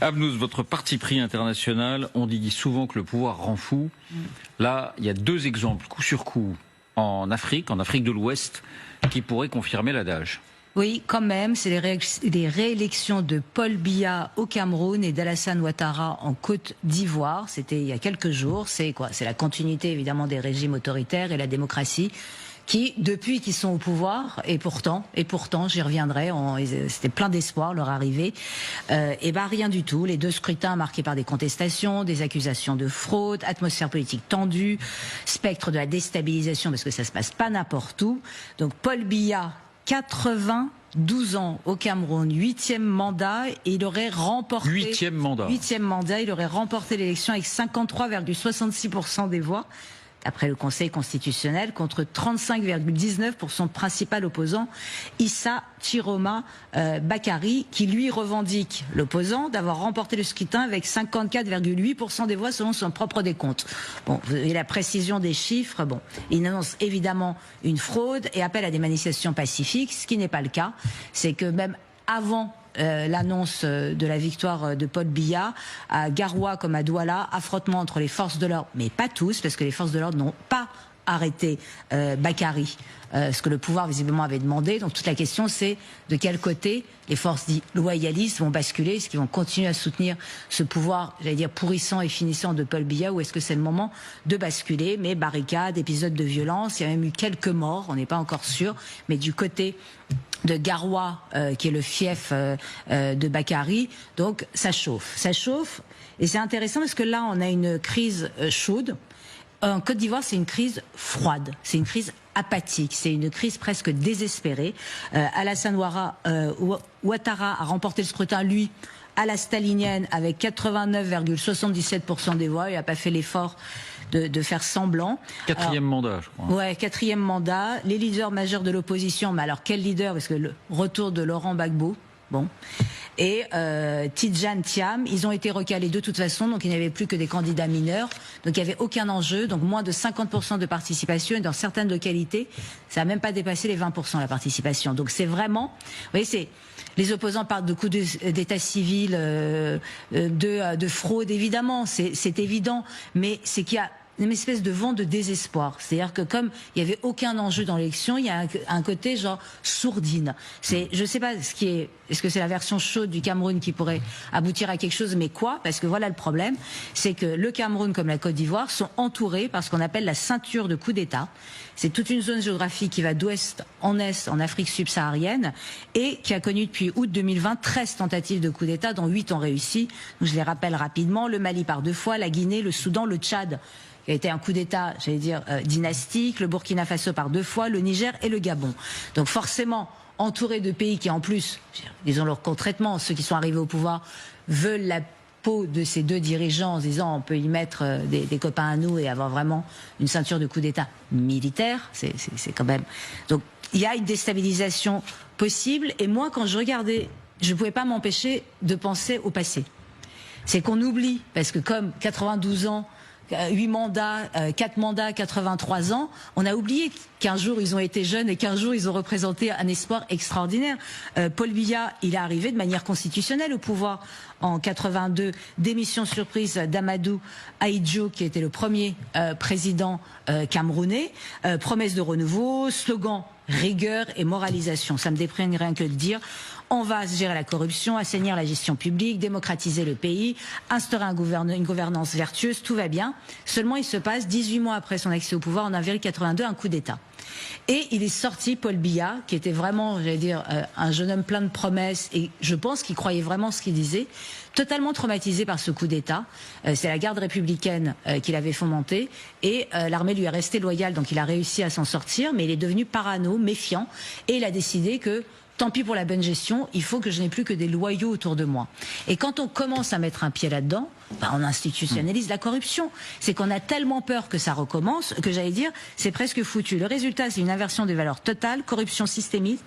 Abnouz, votre parti pris international, on dit souvent que le pouvoir rend fou. Là, il y a deux exemples, coup sur coup, en Afrique de l'Ouest, qui pourraient confirmer l'adage. Oui, quand même, c'est les réélections de Paul Biya au Cameroun et d'Alassane Ouattara en Côte d'Ivoire. C'était il y a quelques jours. C'est quoi? C'est la continuité évidemment des régimes autoritaires et la démocratie qui, depuis qu'ils sont au pouvoir, et pourtant, j'y reviendrai, c'était plein d'espoir leur arrivée, et ben rien du tout. Les deux scrutins marqués par des contestations, des accusations de fraude, atmosphère politique tendue, spectre de la déstabilisation parce que ça se passe pas n'importe où. Donc Paul Biya, 92 ans au Cameroun, 8e mandat, et il aurait remporté... 8e mandat, il aurait remporté l'élection avec 53,66% des voix, après le Conseil constitutionnel, contre 35,19% pour son principal opposant, Issa Chiroma Bakary, qui lui revendique, l'opposant, d'avoir remporté le scrutin avec 54,8% des voix selon son propre décompte. Bon, et la précision des chiffres, bon, il annonce évidemment une fraude et appelle à des manifestations pacifiques, ce qui n'est pas le cas. C'est que même avant l'annonce de la victoire de Paul Biya, à Garoua comme à Douala, affrontement entre les forces de l'ordre, mais pas tous, parce que les forces de l'ordre n'ont pas arrêté Bakary, ce que le pouvoir visiblement avait demandé. Donc toute la question, c'est de quel côté les forces dites loyalistes vont basculer, est-ce qu'ils vont continuer à soutenir ce pouvoir, j'allais dire pourrissant et finissant de Paul Biya, ou est-ce que c'est le moment de basculer? Mais barricades, épisodes de violence, il y a même eu quelques morts, on n'est pas encore sûr, mais du côté de Garoua, qui est le fief de Bakary, donc ça chauffe, et c'est intéressant parce que là on a une crise chaude. En Côte d'Ivoire, c'est une crise froide, c'est une crise apathique, c'est une crise presque désespérée. Alassane Ouattara a remporté le scrutin, lui, à la stalinienne, avec 89,77% des voix. Il n'a pas fait l'effort de faire semblant. Quatrième mandat, je crois. Ouais, quatrième mandat. Les leaders majeurs de l'opposition, mais alors quel leader? Parce que le retour de Laurent Gbagbo, bon, et Tidjane Thiam, ils ont été recalés de toute façon, donc il n'y avait plus que des candidats mineurs, donc il n'y avait aucun enjeu, donc moins de 50% de participation, et dans certaines localités, ça n'a même pas dépassé les 20% la participation. Donc c'est vraiment, vous voyez, c'est... Les opposants parlent de coups d'état civil, de fraude, évidemment, c'est évident, mais c'est qu'il y a une espèce de vent de désespoir. C'est-à-dire que comme il n'y avait aucun enjeu dans l'élection, il y a un côté genre sourdine. Je sais pas est-ce que c'est la version chaude du Cameroun qui pourrait aboutir à quelque chose, mais quoi? Parce que voilà le problème, c'est que le Cameroun comme la Côte d'Ivoire sont entourés par ce qu'on appelle la ceinture de coups d'État. C'est toute une zone géographique qui va d'ouest en est en Afrique subsaharienne et qui a connu depuis août 2020 13 tentatives de coup d'État, dont 8 ont réussi. Donc je les rappelle rapidement, le Mali par 2 fois, la Guinée, le Soudan, le Tchad, qui a été un coup d'État, j'allais dire, dynastique, le Burkina Faso par 2 fois, le Niger et le Gabon. Donc forcément, entouré de pays qui en plus, disons-leur concrètement, ceux qui sont arrivés au pouvoir veulent la peau de ces deux dirigeants en se disant on peut y mettre des copains à nous et avoir vraiment une ceinture de coup d'État militaire, c'est quand même... Donc il y a une déstabilisation possible, et moi quand je regardais, je ne pouvais pas m'empêcher de penser au passé. C'est qu'on oublie, parce que comme 92 ans, 8 mandats, 4 mandats, 83 ans, on a oublié qu'un jour ils ont été jeunes et qu'un jour ils ont représenté un espoir extraordinaire. Paul Biya, il est arrivé de manière constitutionnelle au pouvoir en 82, démission surprise d'Amadou Ahidjo, qui était le premier président camerounais, promesse de renouveau, slogan rigueur et moralisation. Ça me déprime rien que de dire. On va gérer la corruption, assainir la gestion publique, démocratiser le pays, instaurer une gouvernance vertueuse, tout va bien. Seulement, il se passe 18 mois après son accès au pouvoir, en avril 82, un coup d'État. Et il est sorti, Paul Biya, qui était vraiment, j'allais dire, un jeune homme plein de promesses, et je pense qu'il croyait vraiment ce qu'il disait, totalement traumatisé par ce coup d'État. C'est la garde républicaine qui l'avait fomenté, et l'armée lui est restée loyale, donc il a réussi à s'en sortir, mais il est devenu parano, méfiant, et il a décidé que tant pis pour la bonne gestion, il faut que je n'ai plus que des loyaux autour de moi. Et quand on commence à mettre un pied là-dedans, on institutionnalise la corruption. C'est qu'on a tellement peur que ça recommence, que j'allais dire, c'est presque foutu. Le résultat, c'est une inversion des valeurs totales, corruption systémique,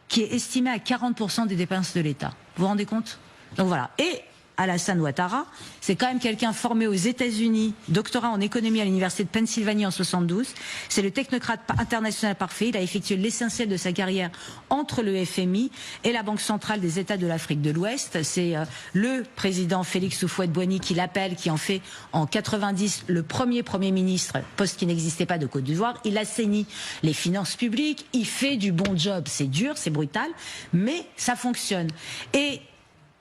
qui est estimée à 40% des dépenses de l'État. Vous vous rendez compte? Donc voilà. Et Alassane Ouattara. C'est quand même quelqu'un formé aux États-Unis, doctorat en économie à l'université de Pennsylvanie en 72. C'est le technocrate international parfait. Il a effectué l'essentiel de sa carrière entre le FMI et la Banque centrale des États de l'Afrique de l'Ouest. C'est le président Félix Houphouët-Boigny qui l'appelle, qui en fait en 90 le premier ministre, poste qui n'existait pas de Côte d'Ivoire. Il assainit les finances publiques, il fait du bon job. C'est dur, c'est brutal, mais ça fonctionne. Et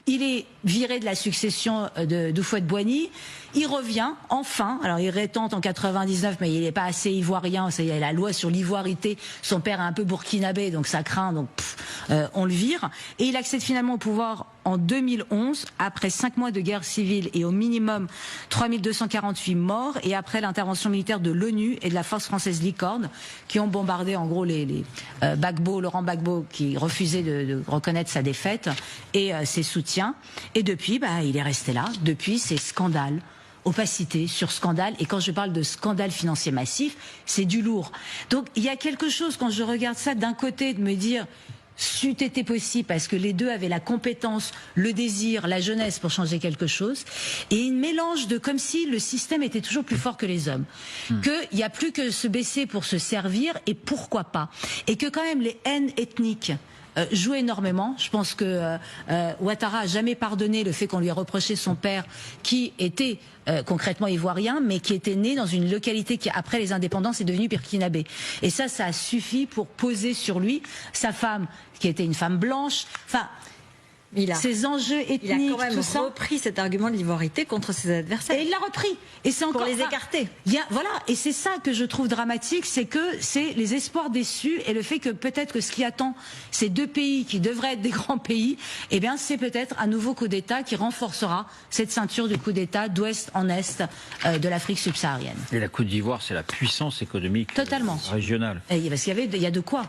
il est viré de la succession d'Houphouët-Boigny. Il revient, enfin. Alors, il rétente en 99, mais il n'est pas assez ivoirien. Il y a la loi sur l'ivoirité. Son père est un peu burkinabé, donc ça craint. Donc, on le vire. Et il accède finalement au pouvoir en 2011, après 5 mois de guerre civile et au minimum 3248 morts, et après l'intervention militaire de l'ONU et de la force française Licorne, qui ont bombardé en gros les Gbagbo, Laurent Gbagbo, qui refusait de reconnaître sa défaite, et ses soutiens. Et depuis, il est resté là. Depuis, c'est scandale. Opacité sur scandale, et quand je parle de scandale financier massif, c'est du lourd. Donc il y a quelque chose, quand je regarde ça, d'un côté de me dire c'eût été possible parce que les deux avaient la compétence, le désir, la jeunesse pour changer quelque chose, et une mélange de comme si le système était toujours plus fort que les hommes, qu'il n'y a plus que se baisser pour se servir, et pourquoi pas, et que quand même les haines ethniques joue énormément. Je pense que Ouattara a jamais pardonné le fait qu'on lui a reproché son père, qui était concrètement ivoirien, mais qui était né dans une localité qui, après les indépendances, est devenue burkinabé. Et ça a suffi pour poser sur lui sa femme, qui était une femme blanche. Enfin, ces enjeux ethniques, il a quand même tout ça, repris cet argument de l'ivoirité contre ses adversaires. Et il l'a repris. Et c'est encore pour les écarter. Voilà. Et c'est ça que je trouve dramatique, c'est que c'est les espoirs déçus et le fait que peut-être que ce qui attend ces deux pays qui devraient être des grands pays, eh bien, c'est peut-être un nouveau coup d'État qui renforcera cette ceinture de coup d'État d'ouest en est de l'Afrique subsaharienne. Et la Côte d'Ivoire, c'est la puissance économique régionale. Et parce qu'il y a de quoi.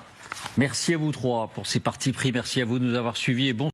Merci à vous trois pour ces partis pris. Merci à vous de nous avoir suivis et bon